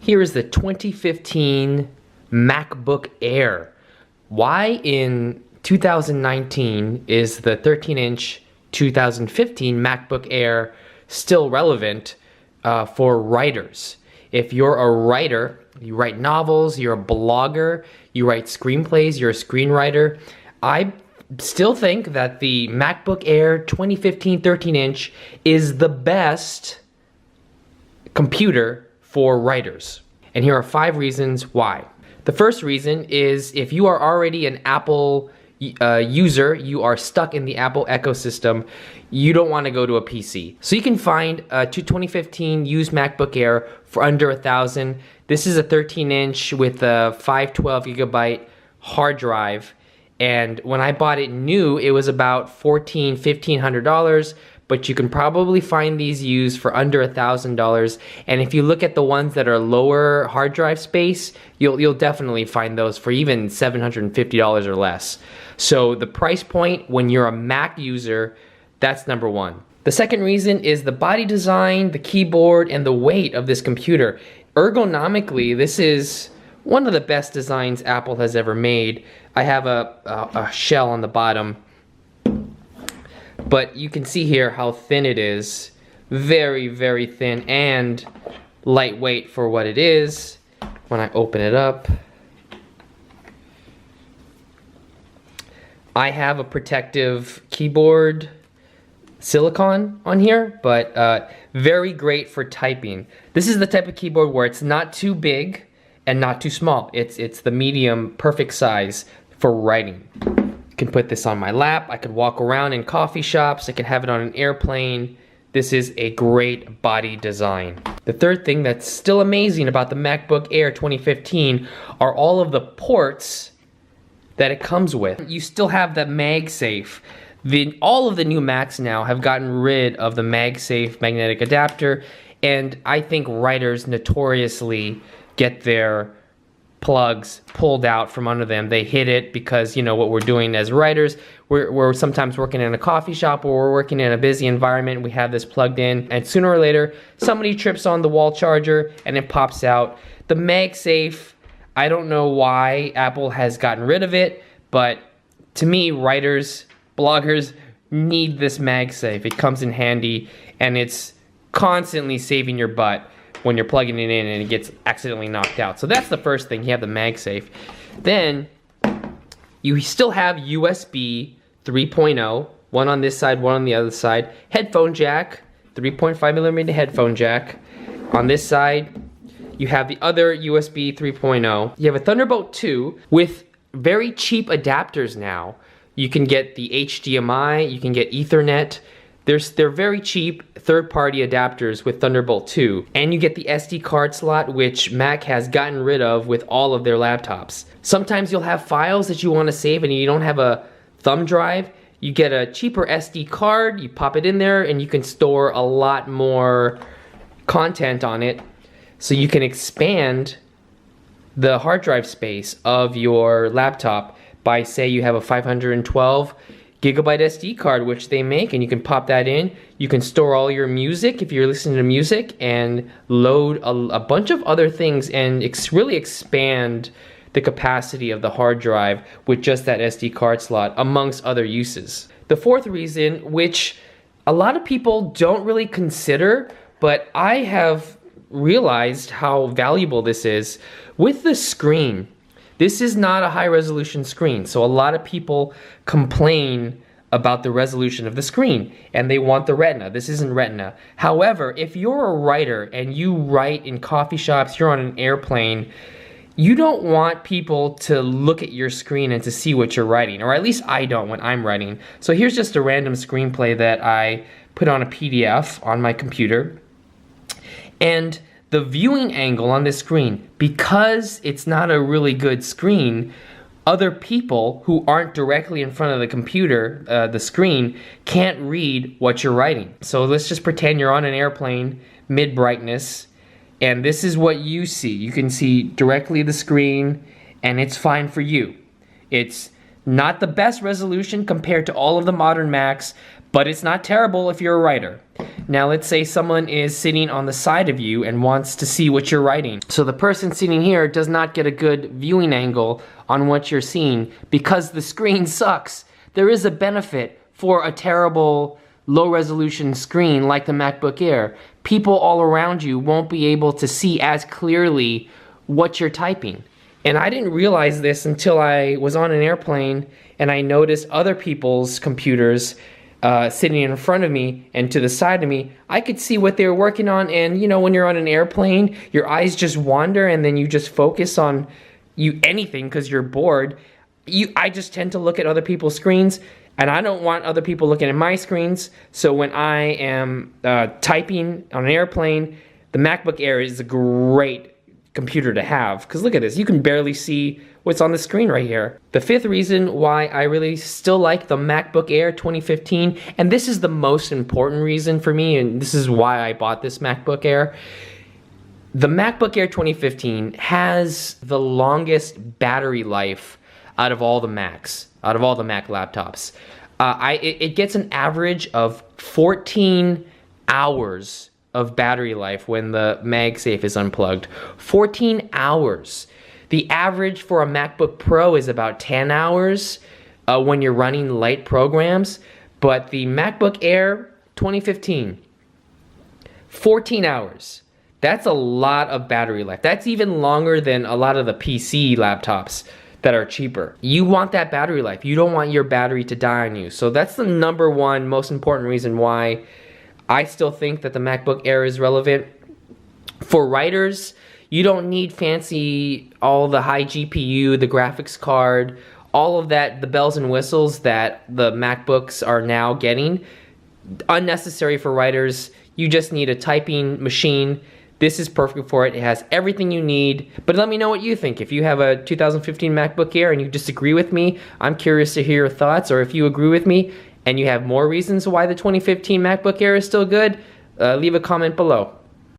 Here is the 2015 MacBook Air. Why in 2019 is the 13-inch 2015 MacBook Air still relevant for writers? If you're a writer, you write novels, you're a blogger, you write screenplays, you're a screenwriter, I still think that the MacBook Air 2015 13-inch is the best computer for writers. And here are 5 reasons why. The first reason is if you are already an Apple user, you are stuck in the Apple ecosystem, you don't want to go to a PC. So you can find a 2015 used MacBook Air for under $1,000. This is a 13-inch with a 512 gigabyte hard drive. And when I bought it new, it was about $1,500, but you can probably find these used for under $1,000. And if you look at the ones that are lower hard drive space, you'll definitely find those for even $750 or less. So the price point when you're a Mac user, that's number one. The second reason is the body design, the keyboard, and the weight of this computer. Ergonomically, this is one of the best designs Apple has ever made. I have a shell on the bottom, but you can see here how thin it is. Very, very thin and lightweight for what it is. When I open it up, I have a protective keyboard silicone on here, but very great for typing. This is the type of keyboard where it's not too big and not too small. It's the medium, perfect size for writing. You can put this on my lap. I could walk around in coffee shops. I could have it on an airplane. This is a great body design. The third thing that's still amazing about the MacBook Air 2015 are all of the ports that it comes with. You still have the MagSafe. All of the new Macs now have gotten rid of the MagSafe magnetic adapter, and I think writers notoriously get their plugs pulled out from under them. They hit it because, you know, what we're doing as writers, we're sometimes working in a coffee shop or we're working in a busy environment. We have this plugged in, and sooner or later, somebody trips on the wall charger and it pops out. The MagSafe, I don't know why Apple has gotten rid of it, but to me, writers, bloggers need this MagSafe. It comes in handy, and it's constantly saving your butt when you're plugging it in and it gets accidentally knocked out. So that's the first thing, you have the MagSafe. Then you still have USB 3.0, one on this side, one on the other side. Headphone jack, 3.5mm headphone jack. On this side, you have the other USB 3.0. You have a Thunderbolt 2 with very cheap adapters now. You can get the HDMI, you can get Ethernet. They're very cheap third-party adapters with Thunderbolt 2. And you get the SD card slot, which Mac has gotten rid of with all of their laptops. Sometimes you'll have files that you want to save and you don't have a thumb drive. You get a cheaper SD card, you pop it in there, and you can store a lot more content on it. So you can expand the hard drive space of your laptop by, say, you have a 512 gigabyte SD card, which they make, and you can pop that in. You can store all your music if you're listening to music, and load a bunch of other things, and really expand the capacity of the hard drive with just that SD card slot, amongst other uses. The fourth reason, which a lot of people don't really consider, but I have realized how valuable this is, with the screen. This is not a high resolution screen, so a lot of people complain about the resolution of the screen and they want the Retina. This isn't Retina. However, if you're a writer and you write in coffee shops, you're on an airplane, you don't want people to look at your screen and to see what you're writing, or at least I don't when I'm writing. So here's just a random screenplay that I put on a PDF on my computer. And the viewing angle on this screen, because it's not a really good screen, other people who aren't directly in front of the computer, the screen, can't read what you're writing. So let's just pretend you're on an airplane, mid-brightness, and this is what you see. You can see directly the screen, and it's fine for you. It's not the best resolution compared to all of the modern Macs, but it's not terrible if you're a writer. Now let's say someone is sitting on the side of you and wants to see what you're writing. So the person sitting here does not get a good viewing angle on what you're seeing because the screen sucks. There is a benefit for a terrible low resolution screen like the MacBook Air. People all around you won't be able to see as clearly what you're typing. And I didn't realize this until I was on an airplane and I noticed other people's computers sitting in front of me and to the side of me. I could see what they were working on, and you know, when you're on an airplane, your eyes just wander and then you just focus on anything because you're bored. I just tend to look at other people's screens, and I don't want other people looking at my screens. So when I am typing on an airplane, the MacBook Air is a great computer to have, because look at this, you can barely see what's on the screen right here. The fifth reason why I really still like the MacBook Air 2015, and this is the most important reason for me, and this is why I bought this MacBook Air. The MacBook Air 2015 has the longest battery life out of all the Macs, out of all the Mac laptops. It gets an average of 14 hours of battery life when the MagSafe is unplugged. 14 hours. The average for a MacBook Pro is about 10 hours when you're running light programs, but the MacBook Air 2015, 14 hours. That's a lot of battery life. That's even longer than a lot of the PC laptops that are cheaper. You want that battery life. You don't want your battery to die on you. So that's the number one most important reason why I still think that the MacBook Air is relevant. For writers, you don't need fancy, all the high GPU, the graphics card, all of that, the bells and whistles that the MacBooks are now getting. Unnecessary for writers. You just need a typing machine. This is perfect for it. It has everything you need. But let me know what you think. If you have a 2015 MacBook Air and you disagree with me, I'm curious to hear your thoughts. Or if you agree with me and you have more reasons why the 2015 MacBook Air is still good, leave a comment below.